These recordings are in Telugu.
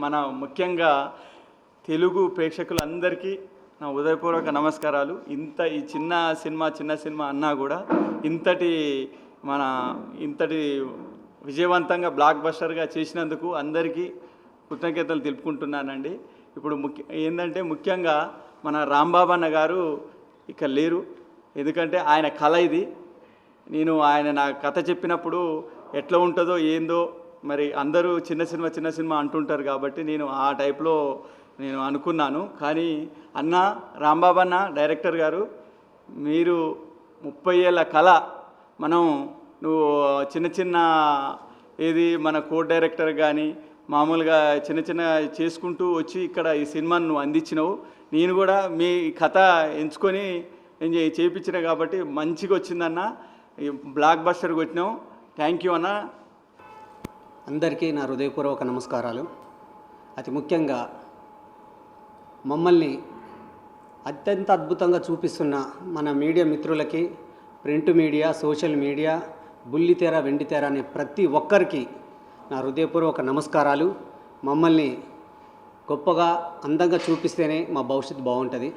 మన ముఖ్యంగా తెలుగు ప్రేక్షకులందరికీ నా ఉదయపూర్వక నమస్కారాలు. ఈ చిన్న సినిమా అన్నా కూడా ఇంతటి విజయవంతంగా బ్లాక్ బస్టర్గా చేసినందుకు అందరికీ కృతజ్ఞతలు తెలుపుకుంటున్నానండి. ఇప్పుడు ముఖ్యంగా మన రాంబాబు అన్న గారు ఇక లేరు, ఎందుకంటే ఆయన కళ ఇది. ఆయన నా కథ చెప్పినప్పుడు ఎట్లా ఉంటుందో ఏందో మరి అందరూ చిన్న సినిమా అంటుంటారు కాబట్టి నేను ఆ టైప్లో అనుకున్నాను. కానీ రాంబాబు అన్న డైరెక్టర్ గారు, మీరు 30 ఏళ్ళ కళ నువ్వు చిన్న మన కో డైరెక్టర్ కానీ మామూలుగా చిన్న చేసుకుంటూ వచ్చి ఇక్కడ ఈ సినిమాను నువ్వు అందించినావు. నేను కూడా మీ కథ ఎంచుకొని చేయించిన కాబట్టి మంచిగా వచ్చిందన్న, బ్లాక్ బస్టర్ కొట్టినావు. థ్యాంక్ యూ అన్న. అందరికీ నా హృదయపూర్వక నమస్కారాలు. అతి ముఖ్యంగా మమ్మల్ని అత్యంత అద్భుతంగా చూపిస్తున్న మన మీడియా మిత్రులకి, ప్రింట్ మీడియా, సోషల్ మీడియా, బుల్లితెర, వెండితెర అనే ప్రతి ఒక్కరికి నా హృదయపూర్వక నమస్కారాలు. మమ్మల్ని గొప్పగా అందంగా చూపిస్తేనే మా భవిష్యత్తు బాగుంటుంది.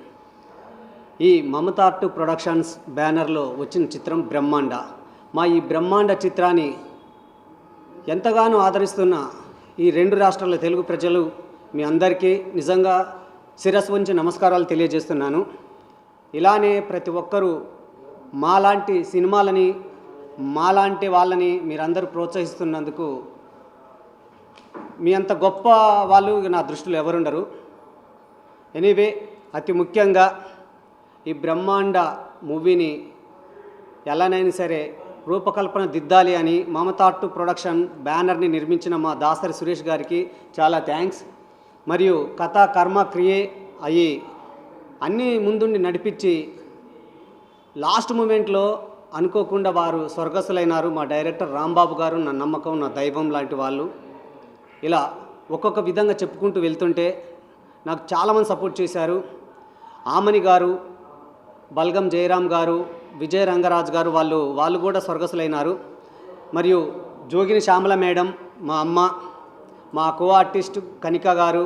ఈ మమతా ఆర్ట్ ప్రొడక్షన్స్ బ్యానర్లో వచ్చిన చిత్రం బ్రహ్మాండ. మా ఈ బ్రహ్మాండ చిత్రాన్ని ఎంతగానో ఆదరిస్తున్న ఈ 2 రాష్ట్రాల తెలుగు ప్రజలు మీ అందరికీ నిజంగా శిరస్సు వంచి నమస్కారాలు తెలియజేస్తున్నాను. ఇలానే ప్రతి ఒక్కరూ మాలాంటి సినిమాలని, మాలాంటి వాళ్ళని మీరందరూ ప్రోత్సహిస్తున్నందుకు మీ అంత గొప్ప వాళ్ళు నా దృష్టిలో ఎవరుండరు. ఎనీవే, అతి ముఖ్యంగా ఈ బ్రహ్మాండ మూవీని ఎలానైనా సరే రూపకల్పన దిద్దాలి అని మమతా ఆర్ట్ ప్రొడక్షన్ బ్యానర్ని నిర్మించిన మా దాసరి సురేష్ గారికి చాలా థ్యాంక్స్. మరియు కథా కర్మ క్రియే అయ్యి అన్నీ ముందుండి నడిపించి లాస్ట్ మూమెంట్లో అనుకోకుండా వారు స్వర్గస్థులైనారు. మా డైరెక్టర్ రాంబాబు గారు నా నమ్మకం, నా దైవం లాంటి వాళ్ళు. ఇలా ఒక్కొక్క విధంగా చెప్పుకుంటూ వెళ్తుంటే నాకు చాలామంది సపోర్ట్ చేశారు. ఆమని గారు, బల్గం జయరామ్ గారు, విజయ రంగరాజ్ గారు వాళ్ళు కూడా స్వర్గస్థులైనారు. మరియు జోగిని శ్యామల మేడం, మా అమ్మ, మా కో ఆర్టిస్ట్ కనిక గారు,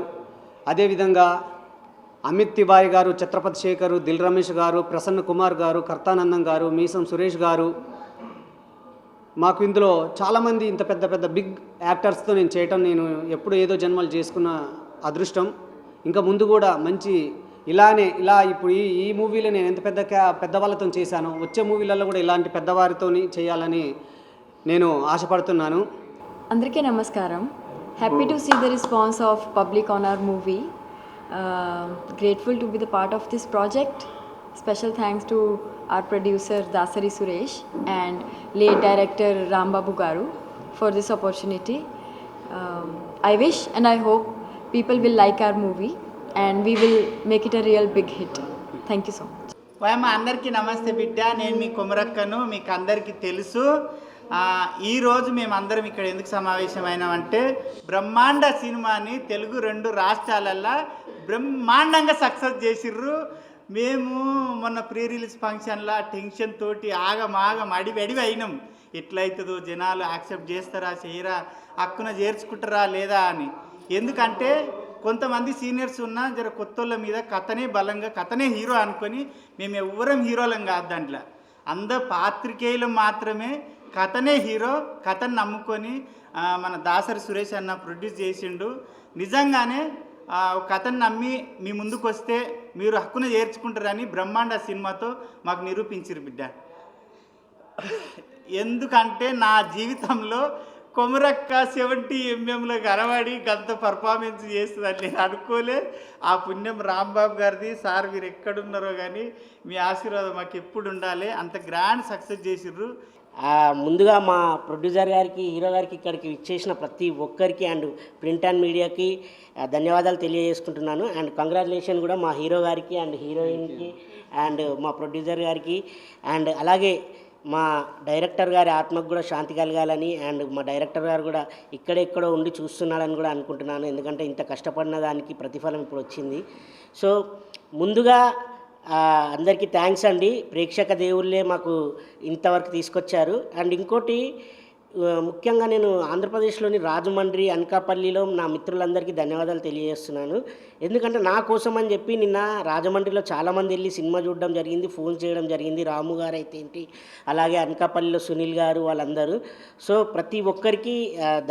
అదేవిధంగా అమిత్ తివారి గారు, ఛత్రపతి శేఖరు, దిల్ రమేష్ గారు, ప్రసన్న కుమార్ గారు, కర్తానందం గారు, మీసం సురేష్ గారు. మాకు ఇందులో చాలామంది ఇంత పెద్ద బిగ్ యాక్టర్స్తో నేను చేయటం నేను ఎప్పుడు ఏదో జన్మలు చేసుకున్న అదృష్టం. ఇంకా ముందు కూడా మంచి ఇలా ఇప్పుడు ఈ మూవీలో నేను ఎంత పెద్దవాళ్ళతో చేశానో వచ్చే మూవీలలో కూడా ఇలాంటి పెద్దవారితో చేయాలని నేను ఆశపడుతున్నాను. అందరికీ నమస్కారం. Happy to see the response of public on our movie. Grateful to be the part of this project. Special thanks to our producer Dasari Suresh and late director Rambabu Garu for this opportunity. I wish and I hope people will like our movie and we will make it a real big hit. Thank you so much. అందరికీ నమస్తే బిడ్డ. నేను మీ కొమరక్కను, మీకు అందరికీ తెలుసు. ఈరోజు మేమందరం ఇక్కడ ఎందుకు సమావేశమైనామంటే బ్రహ్మాండ సినిమాని తెలుగు 2 రాష్ట్రాలల్లో బ్రహ్మాండంగా సక్సెస్ చేసిర్రు. మేము మొన్న ప్రీ రిలీజ్ ఫంక్షన్లో టెన్షన్ తోటి ఆగమాగం అడివి అయినాం. ఎట్లయితుందో, జనాలు యాక్సెప్ట్ చేస్తారా చేయరా, హక్కున చేర్చుకుంటారా లేదా అని. ఎందుకంటే కొంతమంది సీనియర్స్ ఉన్న జర కొత్తోళ్ళ మీద కథనే హీరో అనుకొని మేము ఎవ్వరం హీరోలం కాదు. దాంట్లో అందరు పాత్రికేయులు మాత్రమే కథనే హీరో. కథను నమ్ముకొని మన దాసరి సురేష్ అన్న ప్రొడ్యూస్ చేసిండు. నిజంగానే కథను నమ్మి మీ ముందుకు వస్తే మీరు హక్కున చేర్చుకుంటారని బ్రహ్మాండ సినిమాతో మాకు నిరూపించారు బిడ్డ. ఎందుకంటే నా జీవితంలో కొమరక్క 70 mm కనబడి గంత పర్ఫార్మెన్స్ చేస్తుందని నేను అనుకోలే. ఆ పుణ్యం రాంబాబు గారిది. సార్ మీరు ఎక్కడున్నారో కానీ మీ ఆశీర్వాదం మాకు ఎప్పుడు ఉండాలి. అంత గ్రాండ్ సక్సెస్ చేసిర్రు. ముందుగా మా ప్రొడ్యూసర్ గారికి, హీరో గారికి, ఇక్కడికి ఇచ్చేసిన ప్రతి ఒక్కరికి అండ్ ప్రింట్ అండ్ మీడియాకి ధన్యవాదాలు తెలియజేసుకుంటున్నాను. అండ్ కంగ్రాచులేషన్ కూడా మా హీరో గారికి అండ్ హీరోయిన్కి అండ్ మా ప్రొడ్యూసర్ గారికి. అండ్ అలాగే మా డైరెక్టర్ గారి ఆత్మకు కూడా శాంతి కలగాలని అండ్ మా డైరెక్టర్ గారు కూడా ఇక్కడెక్కడో ఉండి చూస్తున్నాడని కూడా అనుకుంటున్నాను. ఎందుకంటే ఇంత కష్టపడిన దానికి ప్రతిఫలం ఇప్పుడు వచ్చింది. సో ముందుగా అందరికీ థ్యాంక్స్ అండి. ప్రేక్షక దేవుళ్ళే మాకు ఇంతవరకు తీసుకొచ్చారు. అండ్ ఇంకోటి, ముఖ్యంగా నేను ఆంధ్రప్రదేశ్లోని రాజమండ్రి అనకాపల్లిలో నా మిత్రులందరికీ ధన్యవాదాలు తెలియజేస్తున్నాను. ఎందుకంటే నా కోసం అని చెప్పి నిన్న రాజమండ్రిలో చాలామంది వెళ్ళి సినిమా చూడడం జరిగింది, ఫోన్ చేయడం జరిగింది. రాము గారు అయితే ఏంటి, అలాగే అనకాపల్లిలో సునీల్ గారు, వాళ్ళందరూ. సో ప్రతి ఒక్కరికి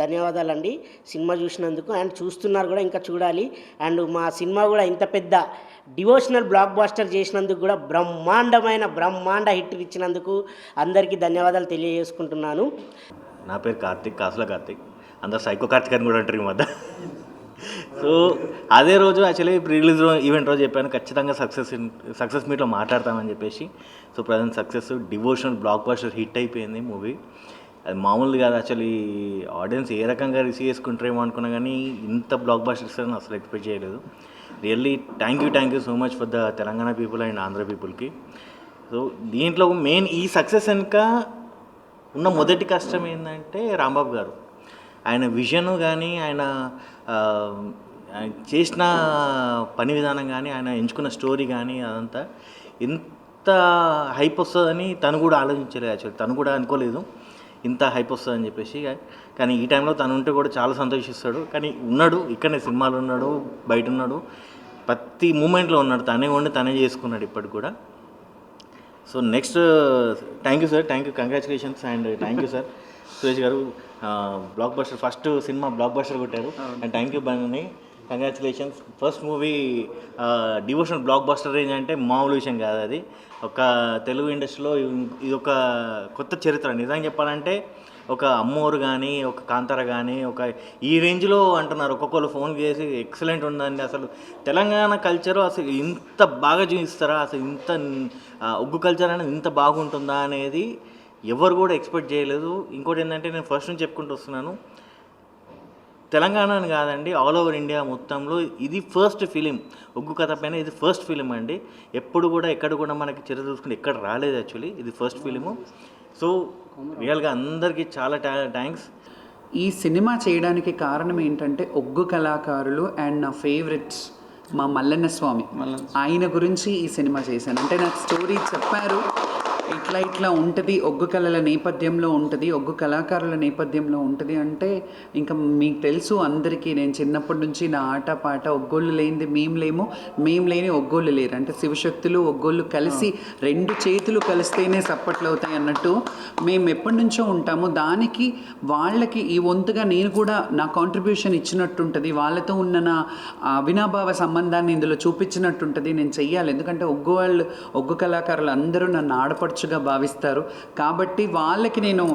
ధన్యవాదాలండి సినిమా చూసినందుకు. అండ్ చూస్తున్నారు కూడా, ఇంకా చూడాలి. అండ్ మా సినిమా కూడా ఇంత పెద్ద డివోషనల్ బ్లాక్ బాస్టర్ చేసినందుకు కూడా బ్రహ్మాండ హిట్ ఇచ్చినందుకు అందరికీ ధన్యవాదాలు తెలియజేసుకుంటున్నాను. నా పేరు కార్తిక్, కాసుల కార్తిక్. అందరు సైకో కార్తిక్ అని కూడా అంటారు ఈ మధ్య. సో అదే రోజు యాక్చువల్లీ రిలీజ్ ఈవెంట్ రోజు చెప్పాను ఖచ్చితంగా సక్సెస్ మీట్లో మాట్లాడతామని చెప్పేసి. So present success devotional block buster hit అయిపోయింది మూవీ. అది మామూలు కాదు యాక్చువల్లీ. ఆడియన్స్ ఏ రకంగా రిసీవ్ చేసుకుంటారేమో అనుకున్నా కానీ ఇంత బ్లాక్ బస్టర్స్ అని అసలు ఎక్స్పెక్ట్ చేయలేదు. Really thank you so much for the Telangana people and Andhra పీపుల్కి. సో దీంట్లో మెయిన్ ఈ సక్సెస్ వెనుక ఉన్న మొదటి కష్టం ఏంటంటే రాంబాబు గారు. ఆయన విజన్ కానీ ఆయన చేసిన పని విధానం కానీ ఆయన ఎంచుకున్న స్టోరీ కానీ అదంతా ఇంత హైప్ వస్తుందని తను కూడా ఆలోచించలేదు. యాక్చువల్లీ తను కూడా అనుకోలేదు ఇంత హైప్ వస్తుందని చెప్పేసి. కానీ ఈ టైంలో తను ఉంటే కూడా చాలా సంతోషిస్తాడు. కానీ ఉన్నాడు, ఇక్కడనే సినిమాలు ఉన్నాడు, బయట ఉన్నాడు, ప్రతి మూమెంట్లో ఉన్నాడు, తనే ఉండి తనే చేసుకున్నాడు ఇప్పటికి కూడా. So next thank you sir, thank you, congratulations and thank you sir. Suresh garu blockbuster first cinema blockbuster కొట్టారు and thank you Bunny, congratulations. First movie devotional blockbuster range అంటే మామూలు విషయం కాదు. అది ఒక తెలుగు ఇండస్ట్రీలో ఇది ఒక కొత్త చరిత్ర. నిజంగా చెప్పాలంటే ఒక అమ్మోరు కానీ, ఒక కాంతార కానీ, ఒక ఈ రేంజ్లో అంటున్నారు. ఒక్కొక్కరు ఫోన్ చేసి ఎక్సలెంట్ ఉందండి, అసలు తెలంగాణ కల్చరు అసలు ఇంత బాగా చూపిస్తారా, అసలు ఇంత ఒగ్గు కల్చర్ అనేది ఇంత బాగుంటుందా అనేది ఎవరు కూడా ఎక్స్పెక్ట్ చేయలేదు. ఇంకోటి ఏంటంటే నేను ఫస్ట్ నుంచి చెప్పుకుంటూ వస్తున్నాను, తెలంగాణ అని కాదండి, ఆల్ ఓవర్ ఇండియా మొత్తంలో ఇది ఫస్ట్ ఫిలిం. ఒగ్గు కథ పైన ఇది ఫస్ట్ ఫిలిం అండి. ఎప్పుడు కూడా ఎక్కడ కూడా మనకి చరిత్ర చూసుకుంటే ఎక్కడ రాలేదు యాక్చువల్లీ, ఇది ఫస్ట్ ఫిలిము. సో రియల్గా అందరికీ చాలా థ్యాంక్స్. ఈ సినిమా చేయడానికి కారణం ఏంటంటే ఒగ్గు కళాకారులు అండ్ నా ఫేవరెట్స్ మా మల్లన్న స్వామి, ఆయన గురించి ఈ సినిమా చేశాను. అంటే నాకు స్టోరీ చెప్పారు, ఇట్లా ఉంటుంది, ఒగ్గు కళల నేపథ్యంలో ఉంటుంది, ఒగ్గు కళాకారుల నేపథ్యంలో ఉంటుంది. అంటే ఇంకా మీకు తెలుసు అందరికీ, నేను చిన్నప్పటి నుంచి నా ఆట పాట ఒగ్గోళ్ళు లేనిది మేము లేని ఒగ్గోళ్ళు లేరు. అంటే శివశక్తులు ఒగ్గోళ్ళు కలిసి రెండు చేతులు కలిస్తేనే సప్పట్లు అవుతాయి అన్నట్టు మేము ఎప్పటి నుంచో ఉంటాము. దానికి వాళ్ళకి ఈ వంతుగా నేను కూడా నా కాంట్రిబ్యూషన్ ఇచ్చినట్టుంటుంది, వాళ్ళతో ఉన్న నా అవినాభావ సంబంధాన్ని ఇందులో చూపించినట్టుంటుంది. నేను చెయ్యాలి, ఎందుకంటే ఒగ్గు కళాకారులు అందరూ నన్ను ఆడపడుచుగా భావిస్తారు. కాబట్టి వాళ్ళకి నేను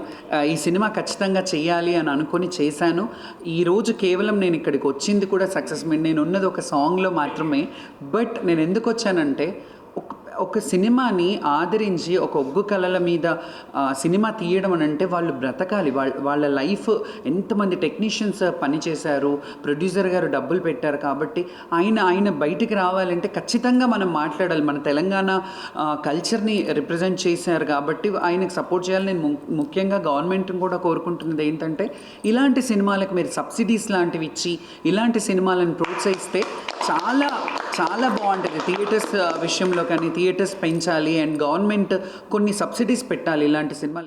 ఈ సినిమా ఖచ్చితంగా చెయ్యాలి అని అనుకొని చేశాను. ఈరోజు కేవలం నేను ఇక్కడికి వచ్చింది కూడా సక్సెస్ మీట్. నేను ఉన్నది ఒక సాంగ్లో మాత్రమే. బట్ నేను ఎందుకు వచ్చానంటే ఒక సినిమాని ఆదరించి ఒక ఒగ్గు కళల మీద సినిమా తీయడం అని అంటే వాళ్ళు బ్రతకాలి, వాళ్ళ లైఫ్, ఎంతమంది టెక్నీషియన్స్ పనిచేశారు, ప్రొడ్యూసర్ గారు డబ్బులు పెట్టారు. కాబట్టి ఆయన బయటికి రావాలంటే ఖచ్చితంగా మనం మాట్లాడాలి. మన తెలంగాణ కల్చర్ని రిప్రజెంట్ చేశారు కాబట్టి ఆయనకు సపోర్ట్ చేయాలి. నేను ముఖ్యంగా గవర్నమెంట్ని కూడా కోరుకుంటున్నది ఏంటంటే ఇలాంటి సినిమాలకు మీరు సబ్సిడీస్ లాంటివి ఇచ్చి ఇలాంటి సినిమాలను ప్రోత్సహిస్తే చాలా చాలా బాగుంటుంది. థియేటర్స్ విషయంలో కానీ థియేటర్స్ పెంచాలి అండ్ గవర్నమెంట్ కొన్ని సబ్సిడీస్ పెట్టాలి ఇలాంటి సినిమాలు.